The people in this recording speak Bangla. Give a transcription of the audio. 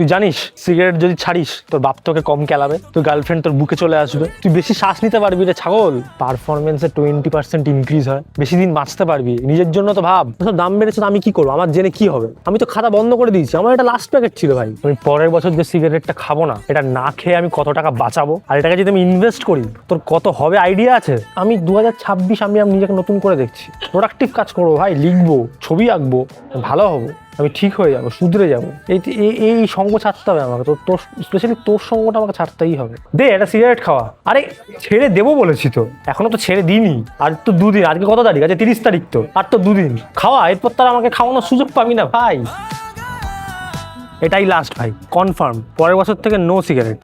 তুই জানিস সিগারেট যদি ছাড়িস তোর বাপ তোকে কম কেলাবে, তোর গার্লফ্রেন্ড তোর বুকে চলে আসবে, তুই বেশি শ্বাস নিতে পারবি রে ছাগল, পারফরমেন্সে 20% ইনক্রিজ হয়, বেশি দিন বাঁচতে পারবি। নিজের জন্য তো ভাব। সব দাম বেড়েছে তো আমি কি করবো? আমার জেনে কি হবে? আমি তো খাতা বন্ধ করে দিয়েছি, আমার এটা লাস্ট প্যাকেট ছিল ভাই। আমি পরের বছর যে সিগারেটটা খাবো না, এটা না খেয়ে আমি কত টাকা বাঁচাবো, আর এটাকে যদি আমি ইনভেস্ট করি তোর কত হবে আইডিয়া আছে? আমি 2026 আমি নিজেকে নতুন করে দেখছি, প্রোডাক্টিভ কাজ করবো ভাই, লিখবো, ছবি আঁকবো, ভালো হবো, আমি ঠিক হয়ে যাবো, শুধরে যাবো। এই সঙ্গ ছাড়তে হবে আমাকে, তোর স্পেশালি তোর সঙ্গটা আমাকে ছাড়তেই হবে। দে একটা সিগারেট খাওয়া। আরে ছেড়ে দেবো বলেছি তো, এখনো তো ছেড়ে দিইনি। আর তো 2 দিন, আজকে কত তারিখ আছে? 30 তারিখ তো, আর তো 2 দিন খাওয়া, এরপর তার আমাকে খাওয়ানোর সুযোগ পাবি না ভাই। এটাই লাস্ট ভাই, কনফার্ম, পরের বছর থেকে নো সিগারেট।